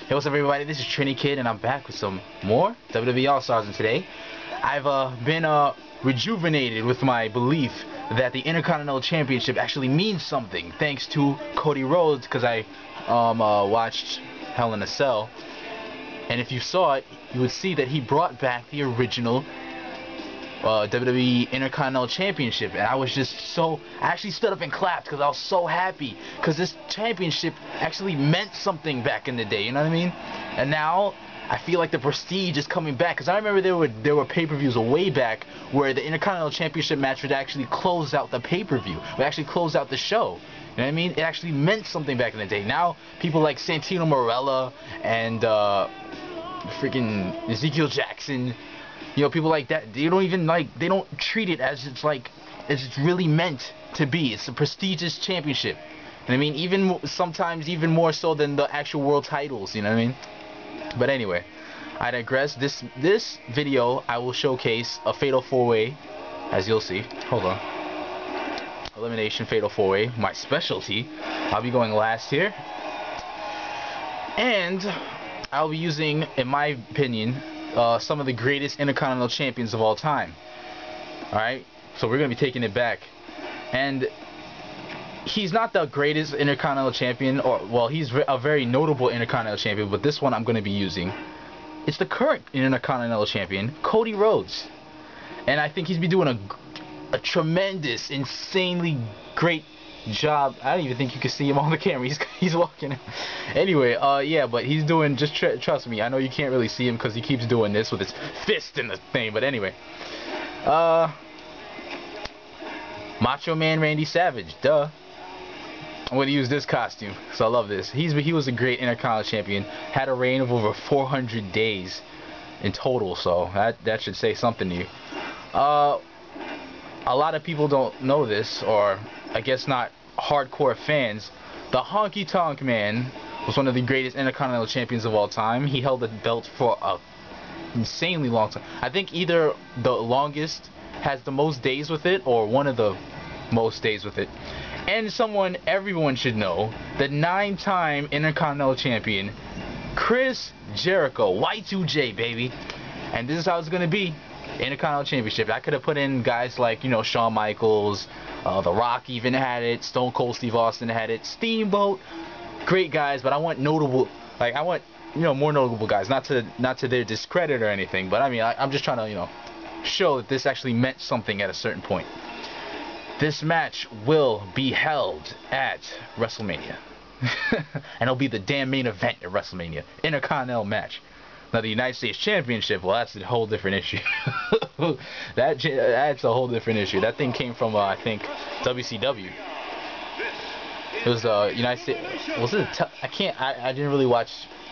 Hey, what's up, everybody? This is Trini Kid, and I'm back with some more WWE All-Stars. And today, I've been rejuvenated with my belief that the Intercontinental Championship actually means something, thanks to Cody Rhodes, because I watched Hell in a Cell, and if you saw it, you would see that he brought back the original WWE Intercontinental Championship, and I was just I actually stood up and clapped because I was so happy, because this championship actually meant something back in the day, you know what I mean? And now I feel like the prestige is coming back, because I remember there were pay-per-views way back where the Intercontinental Championship match would actually close out the pay-per-view, would actually close out the show. You know what I mean? It actually meant something back in the day. Now people like Santino Marella and freaking Ezekiel Jackson, you know, people like that, they don't treat it as it's really meant to be. It's a prestigious championship. And I mean, sometimes even more so than the actual world titles, you know what I mean? But anyway, I digress. This video, I will showcase a Fatal 4-Way, as you'll see. Hold on. Elimination Fatal 4-Way, my specialty. I'll be going last here. And I'll be using, in my opinion, some of the greatest Intercontinental champions of all time. Alright? So we're going to be taking it back. And he's not the greatest Intercontinental champion, well, he's a very notable Intercontinental champion, but this one I'm going to be using. It's the current Intercontinental champion, Cody Rhodes. And I think he's been doing a tremendous, insanely great job. I don't even think you can see him on the camera. He's walking. Anyway, yeah, but he's doing, just trust me, I know you can't really see him because he keeps doing this with his fist in the thing, but anyway. Macho Man Randy Savage, duh. I'm going to use this costume because I love this. He was a great Intercontinental champion, had a reign of over 400 days in total, so that should say something to you. A lot of people don't know this, or I guess not hardcore fans. The Honky Tonk Man was one of the greatest Intercontinental champions of all time. He held the belt for a insanely long time. I think either the longest, has the most days with it, or one of the most days with it. And someone everyone should know, the 9-time Intercontinental champion, Chris Jericho, Y2J, baby. And this is how it's gonna be. Intercontinental Championship. I could have put in guys like, you know, Shawn Michaels, The Rock even had it, Stone Cold Steve Austin had it, Steamboat, great guys, but I want notable, like, I want, you know, more notable guys, not to their discredit or anything, but I mean, I'm just trying to, you know, show that this actually meant something at a certain point. This match will be held at WrestleMania. And it'll be the damn main event at WrestleMania. Intercontinental match. Now, the United States Championship, well, that's a whole different issue. That's a whole different issue. That thing came from, I think, WCW. It was United States. Was it? I didn't really watch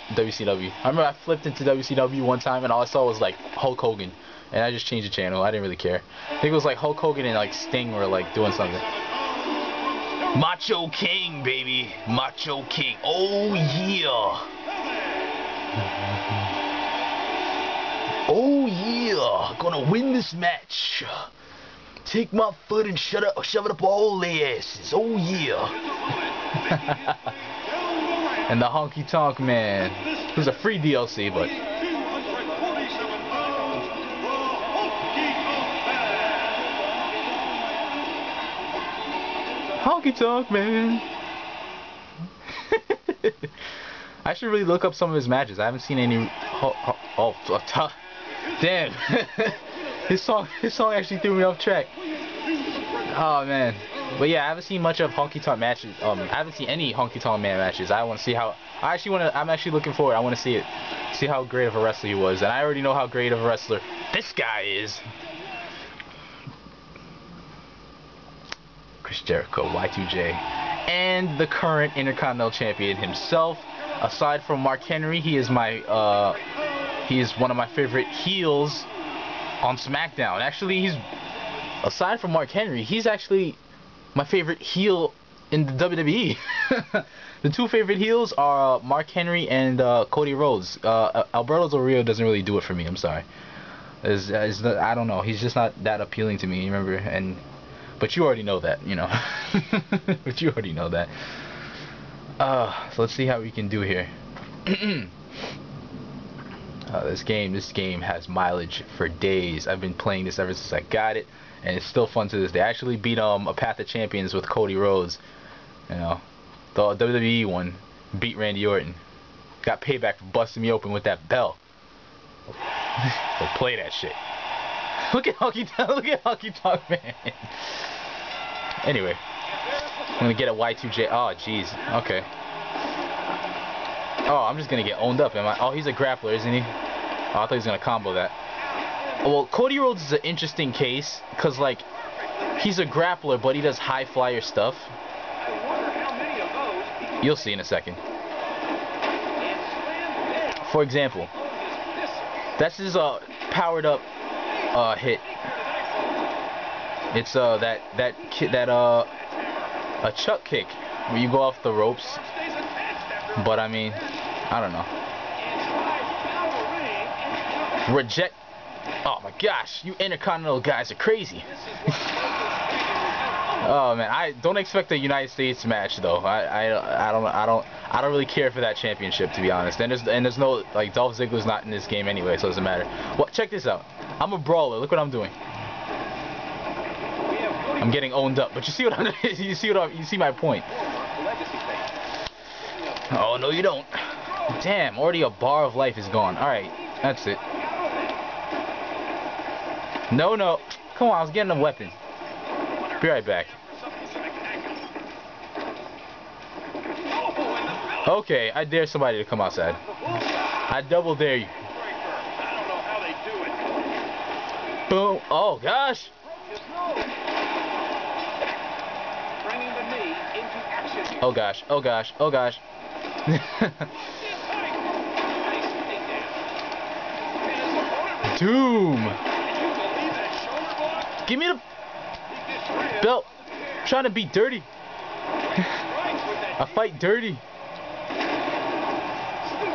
WCW. I remember I flipped into WCW one time, and all I saw was like Hulk Hogan, and I just changed the channel. I didn't really care. I think it was like Hulk Hogan and like Sting were like doing something. Macho King, baby, Macho King. Oh yeah. Oh yeah, gonna win this match. Take my foot and shove it up all their asses. Oh yeah. And the Honky Tonk Man, who's a free DLC, but Honky Tonk Man. I should really look up some of his matches. I haven't seen any. Damn. His song actually threw me off track. Oh man. But yeah, I haven't seen much of Honky Tonk matches. I haven't seen any Honky Tonk Man matches. I want to see how. I'm actually looking forward. I want to see it. See how great of a wrestler he was. And I already know how great of a wrestler this guy is. Chris Jericho, Y2J. And the current Intercontinental Champion himself. Aside from Mark Henry, he is one of my favorite heels on SmackDown. Actually, aside from Mark Henry, he's actually my favorite heel in the WWE. The two favorite heels are Mark Henry and Cody Rhodes. Alberto Del Rio doesn't really do it for me. I'm sorry. I don't know. He's just not that appealing to me. Remember, but you already know that, you know. But you already know that. So let's see how we can do here. This game has mileage for days. I've been playing this ever since I got it, and it's still fun to this day. I actually beat a Path of Champions with Cody Rhodes. You know, the WWE one, beat Randy Orton. Got payback for busting me open with that bell. So play that shit. Look at Honky Tonk Man. Anyway, I'm gonna get a Y2J. Oh jeez. Okay. Oh, I'm just gonna get owned up, am I? Oh, he's a grappler, isn't he? Oh, I thought he was gonna combo that. Well, Cody Rhodes is an interesting case, cause like, he's a grappler, but he does high flyer stuff. You'll see in a second. For example, that's his powered up hit. It's a chuck kick where you go off the ropes. But I mean, I don't know. Reject. Oh my gosh, you Intercontinental guys are crazy. Oh man, I don't expect a United States match though. I don't really care for that championship, to be honest. And there's no, like, Dolph Ziggler's not in this game anyway, so it doesn't matter. Well, check this out. I'm a brawler. Look what I'm doing. I'm getting owned up, but you see what I'm you see my point. Oh, no you don't. Damn, already a bar of life is gone. Alright, that's it. No. Come on, I was getting a weapon. Be right back. Okay, I dare somebody to come outside. I double dare you. Boom. Oh, gosh. Oh, gosh. Oh, gosh. Oh, gosh. Doom. Give me the belt. I'm trying to be dirty. I fight dirty.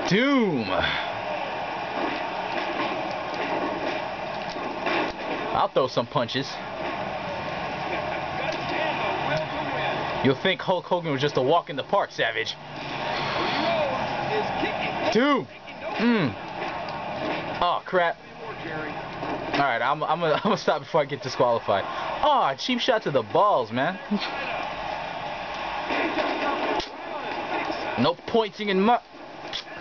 Doom. I'll throw some punches. You'll think Hulk Hogan was just a walk in the park, Savage. Doom. Oh crap. Alright, I'm gonna stop before I get disqualified. Oh, cheap shot to the balls, man. No pointing in my.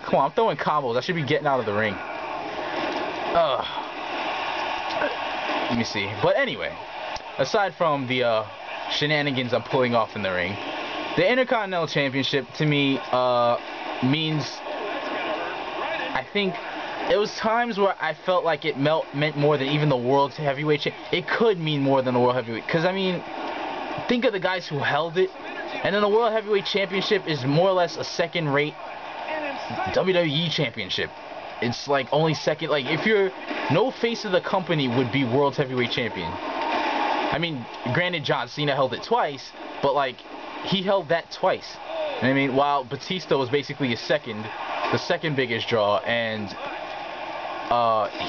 Come on, I'm throwing combos. I should be getting out of the ring. Let me see. But anyway, aside from the shenanigans I'm pulling off in the ring, the Intercontinental Championship to me means, I think, it was times where I felt like it meant more than even the World Heavyweight Championship. It could mean more than the World Heavyweight. Because, I mean, think of the guys who held it. And then the World Heavyweight Championship is more or less a second-rate WWE Championship. It's like only second. Like, if you're... No face of the company would be World Heavyweight Champion. I mean, granted, John Cena held it twice. But, like, he held that twice. I mean, while Batista was basically the second biggest draw. And...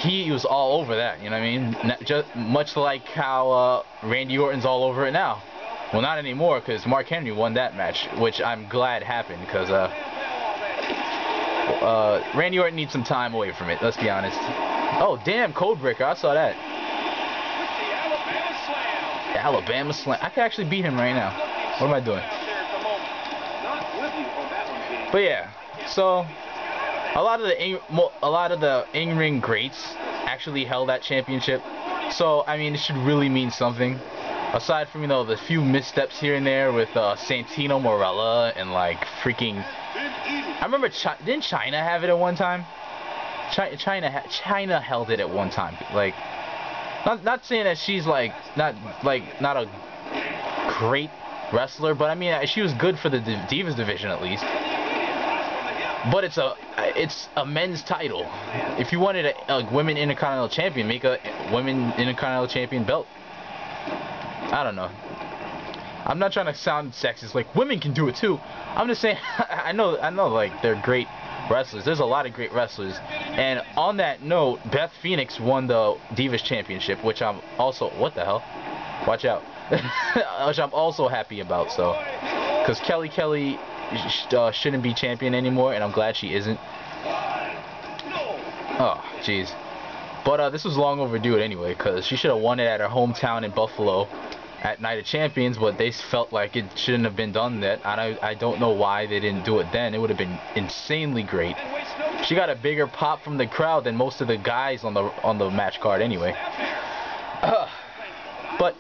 he was all over that, you know what I mean? Just much like how Randy Orton's all over it now. Well, not anymore, because Mark Henry won that match, which I'm glad happened, because Randy Orton needs some time away from it, let's be honest. Oh, damn, Codebreaker, I saw that. The Alabama Slam. I could actually beat him right now. What am I doing? But yeah, so... A lot of the in-ring greats actually held that championship, so I mean it should really mean something. Aside from, you know, the few missteps here and there with Santino Marella and like freaking. I remember didn't China have it at one time? China held it at one time. Like, not saying that she's like not a great wrestler, but I mean she was good for the Divas division at least. But it's a men's title. If you wanted a women Intercontinental Champion, make a women Intercontinental Champion belt. I don't know. I'm not trying to sound sexist. Like, women can do it too. I'm just saying. I know. Like, they're great wrestlers. There's a lot of great wrestlers. And on that note, Beth Phoenix won the Divas Championship, which I'm also. What the hell? Watch out. Which I'm also happy about. So, because Kelly shouldn't be champion anymore, and I'm glad she isn't. Oh, jeez. But this was long overdue anyway, because she should have won it at her hometown in Buffalo at Night of Champions, but they felt like it shouldn't have been done that. I don't know why they didn't do it then. It would have been insanely great. She got a bigger pop from the crowd than most of the guys on the match card anyway. But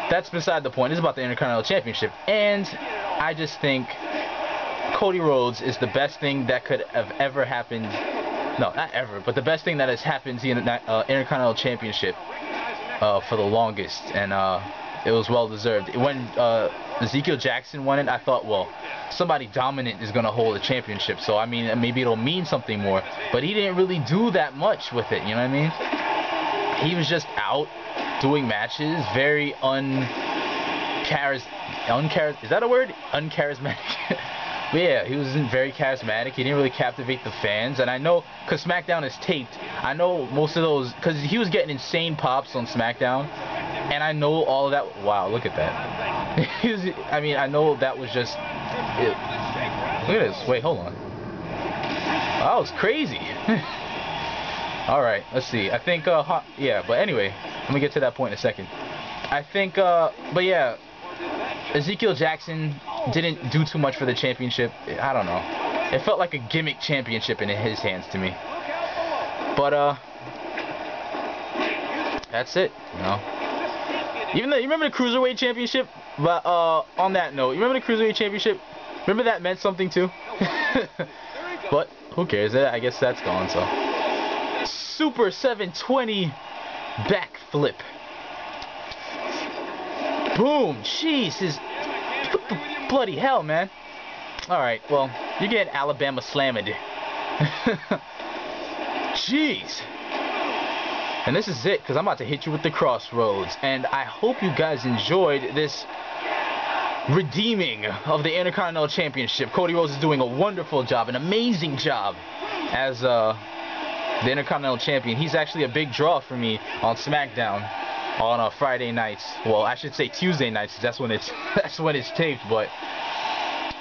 that's beside the point. It's about the Intercontinental Championship, and I just think Cody Rhodes is the best thing that could have ever happened. No, not ever, but the best thing that has happened to the Intercontinental Championship for the longest, and it was well deserved. When Ezekiel Jackson won it, I thought, well, somebody dominant is going to hold the championship, so I mean, maybe it'll mean something more. But he didn't really do that much with it, you know what I mean? He was just out doing matches, very is that a word? Uncharismatic. But yeah, he wasn't very charismatic. He didn't really captivate the fans. And I know, because SmackDown is taped, I know most of those, because he was getting insane pops on SmackDown. And I know all of that. Wow, look at that. I mean, I know that was just it. Look at this. Wait, hold on. That was crazy. Alright, let's see. I think, yeah, but anyway, I'm going to get to that point in a second. I think, but yeah, Ezekiel Jackson didn't do too much for the championship. I don't know. It felt like a gimmick championship in his hands to me. But, that's it, you know. Even though, you remember the Cruiserweight Championship? But, on that note, you remember the Cruiserweight Championship? Remember that meant something too? But, who cares? I guess that's gone, so. Super 720 backflip. Boom! Jeez, bloody hell, man. Alright, well, you're getting Alabama slammed. Jeez. And this is it, because I'm about to hit you with the crossroads. And I hope you guys enjoyed this redeeming of the Intercontinental Championship. Cody Rhodes is doing a wonderful job, an amazing job as the Intercontinental Champion. He's actually a big draw for me on SmackDown on Friday nights. Well, I should say Tuesday nights. That's when it's taped. But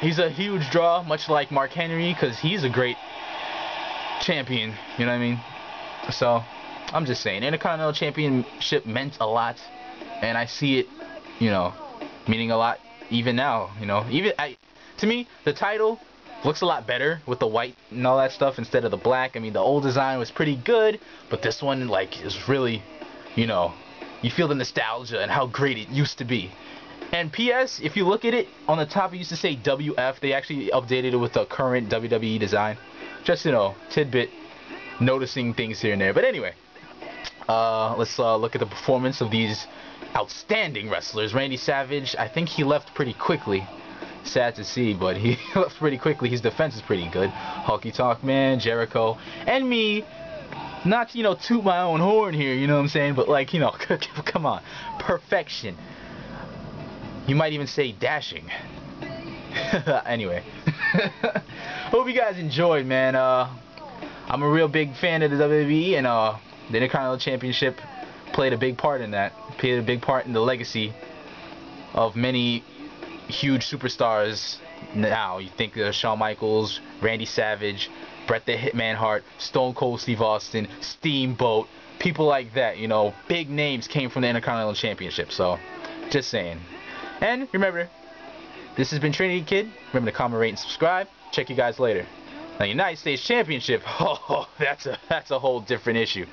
he's a huge draw, much like Mark Henry, because he's a great champion. You know what I mean? So I'm just saying, Intercontinental Championship meant a lot, and I see it, you know, meaning a lot even now. You know, to me, the title looks a lot better with the white and all that stuff instead of the black. I mean, the old design was pretty good, but this one, like, is really, you know, you feel the nostalgia and how great it used to be. And P.S., if you look at it, on the top it used to say WF. They actually updated it with the current WWE design. Just, you know, tidbit, noticing things here and there. But anyway, let's look at the performance of these outstanding wrestlers. Randy Savage, I think he left pretty quickly. Sad to see, but he left pretty quickly. His defense is pretty good. Honky Tonk Man, Jericho, and me. Not to, you know, toot my own horn here, you know what I'm saying? But, like, you know, come on. Perfection. You might even say dashing. Anyway. Hope you guys enjoyed, man. I'm a real big fan of the WWE, and the Intercontinental Championship played a big part in that. Played a big part in the legacy of many huge superstars now. You think of Shawn Michaels, Randy Savage, Bret the Hitman Hart, Stone Cold Steve Austin, Steamboat, people like that, you know, big names came from the Intercontinental Championship. So, just saying. And remember, this has been Trinity Kid. Remember to comment, rate, and subscribe. Check you guys later. Now, United States Championship, oh, that's a whole different issue.